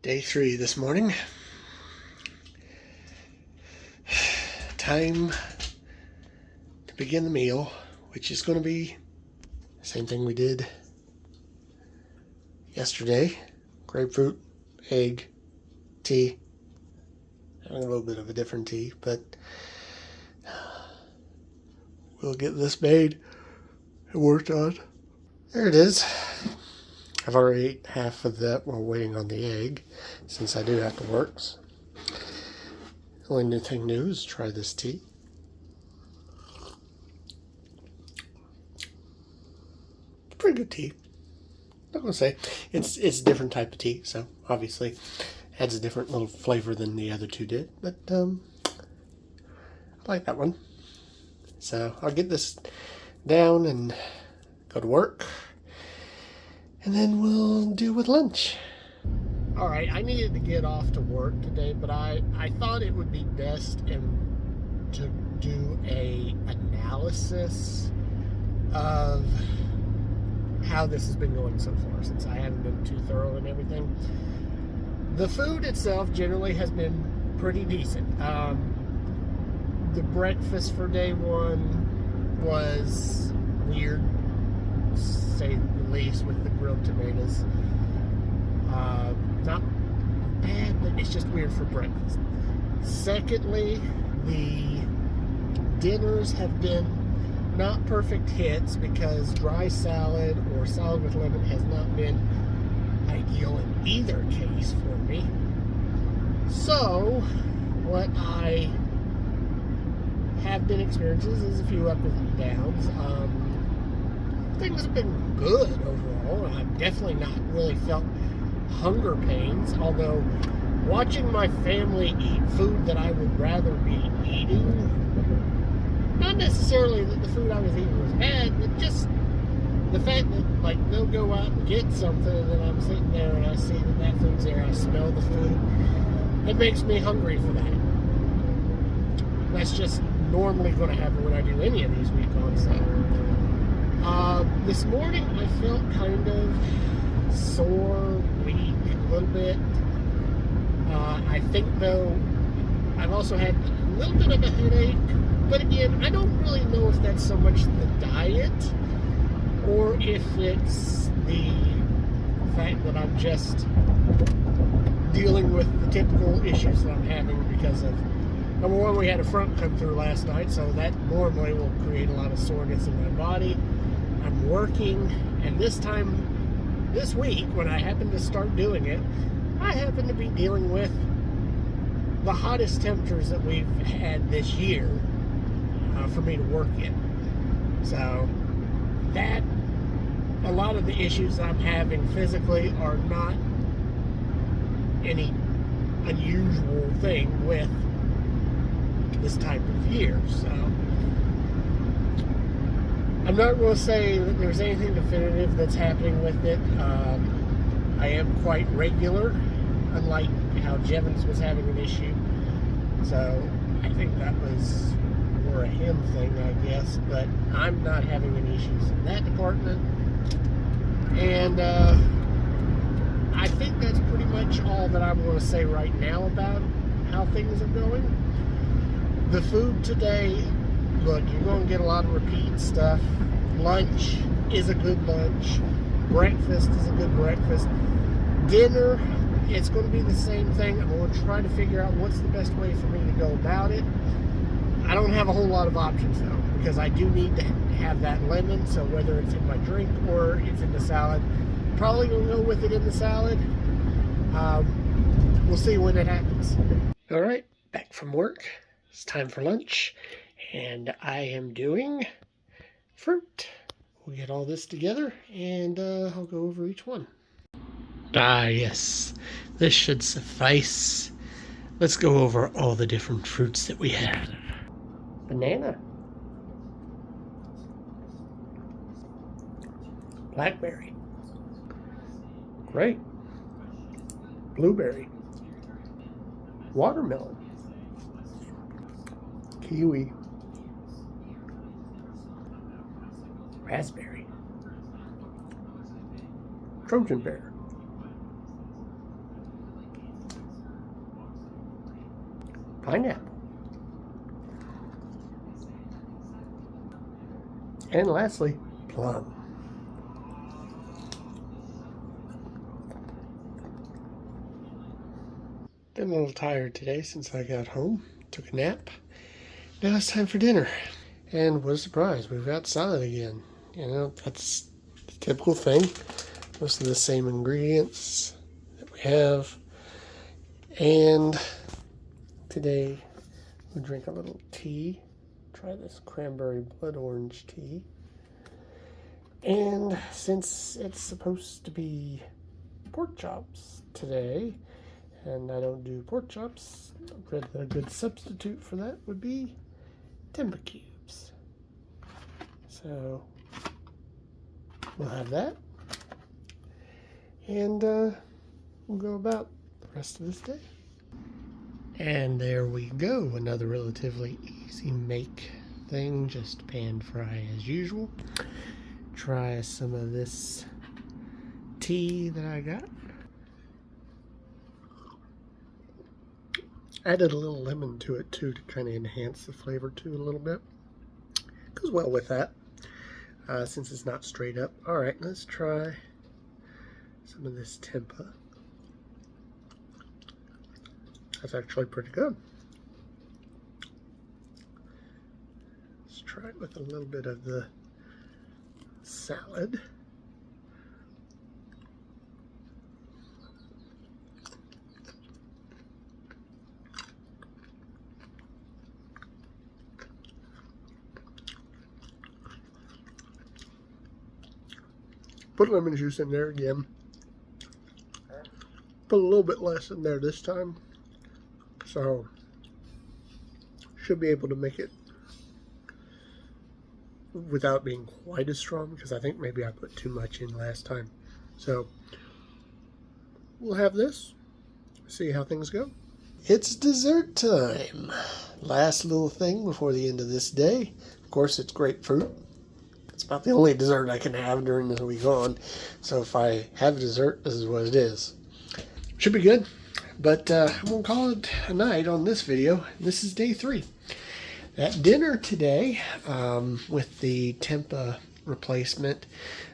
Day 3 this morning. Time to begin the meal, which is going to be the same thing we did yesterday. Grapefruit, egg, tea. Having a little bit of a different tea, but we'll get this made and worked on. There it is. I've already ate half of that while waiting on the egg, since I do have to work. The only new thing is try this tea. It's pretty good tea. Not gonna say it's a different type of tea, so obviously adds a different little flavor than the other two did. But I like that one. So I'll get this down and go to work, and then we'll deal with lunch. All right, I needed to get off to work today, but I thought it would be best to do a analysis of how this has been going so far, since I haven't been too thorough and everything. The food itself generally has been pretty decent. The breakfast for day 1 was weird, to say the least, with the grilled tomatoes. Not bad, but it's just weird for breakfast. Secondly, the dinners have been not perfect hits because dry salad or salad with lemon has not been ideal in either case for me. So, what I have been experiencing is a few ups and downs. Things have been good overall. I've definitely not really felt hunger pains, although watching my family eat food that I would rather be eating, not necessarily that the food I was eating was bad, but just the fact that, like, they'll go out and get something and then I'm sitting there and I see that food's there, I smell the food, it makes me hungry for that. That's just normally going to happen when I do any of these week-on stuff. This morning I felt kind of sore, weak, a little bit. I think, though, I've also had a little bit of a headache, but again, I don't really know if that's so much the diet or if it's the fact that I'm just dealing with the typical issues that I'm having because of, number one, we had a front come through last night, so that normally will create a lot of soreness in my body. I'm working, and this week, when I happened to start doing it, I happen to be dealing with the hottest temperatures that we've had this year for me to work in. So that, a lot of the issues that I'm having physically are not any unusual thing with this type of year. So I'm not going to say that there's anything definitive that's happening with it. I am quite regular, unlike how Jevons was having an issue. So I think that was more a him thing, I guess. But I'm not having any issues in that department. And I think that's pretty much all that I'm going to say right now about how things are going. The food today, look, you're going to get a lot of repeat stuff. Lunch is a good lunch. Breakfast is a good breakfast. Dinner, it's going to be the same thing. I'm going to try to figure out what's the best way for me to go about it. I don't have a whole lot of options, though, because I do need to have that lemon, so whether it's in my drink or it's in the salad, probably going to go with it in the salad. We'll see when it happens. All right, back from work. It's time for lunch, and I am doing fruit. We'll get all this together, and I'll go over each one. Ah, yes, this should suffice. Let's go over all the different fruits that we have. Banana, blackberry, grape, blueberry, watermelon, kiwi, raspberry, Trojan bear, pineapple. And lastly, plum. Been a little tired today since I got home. Took a nap. Now it's time for dinner. And what a surprise, we've got salad again. You know, that's the typical thing. Most of the same ingredients that we have. And today we'll drink a little tea. Try this cranberry blood orange tea. And since it's supposed to be pork chops today, and I don't do pork chops, a good substitute for that would be tempah cubes. So we'll have that, and we'll go about the rest of this day. And there we go, another relatively easy make thing, just pan fry as usual. Try some of this tea that I got. Added a little lemon to it too to kind of enhance the flavor too a little bit. Goes well with that, since it's not straight up. Alright, let's try some of this tempeh. That's actually pretty good. Let's try it with a little bit of the salad. Put lemon juice in there again. Put a little bit less in there this time. So, should be able to make it without being quite as strong, because I think maybe I put too much in last time. So, we'll have this. See how things go. It's dessert time. Last little thing before the end of this day. Of course, it's grapefruit. It's about the only dessert I can have during the week on. So if I have a dessert, this is what it is. Should be good. But I'm going to call it a night on this video. This is day 3. At dinner today, with the tempeh replacement,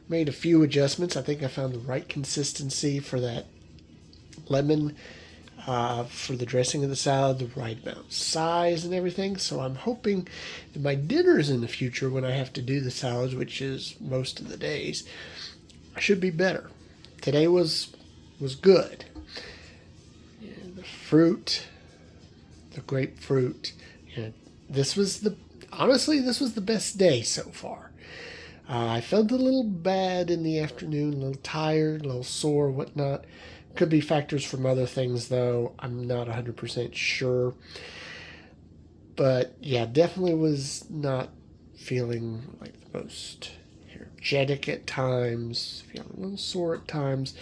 made a few adjustments. I think I found the right consistency for that lemon, for the dressing of the salad, the right amount of size and everything. So I'm hoping that my dinners in the future, when I have to do the salads, which is most of the days, should be better. Today was good. The fruit, the grapefruit, honestly, this was the best day so far. I felt a little bad in the afternoon, a little tired, a little sore, whatnot. Could be factors from other things, though. I'm not 100% sure. But yeah, definitely was not feeling like the most energetic at times, feeling a little sore at times.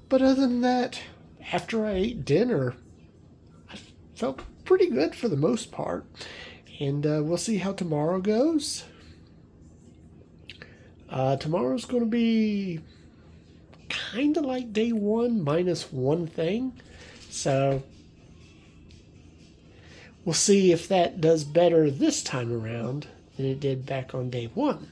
But other than that, after I ate dinner, I felt pretty good for the most part. And we'll see how tomorrow goes. Tomorrow's going to be kind of like day 1 minus one thing. So we'll see if that does better this time around than it did back on day 1.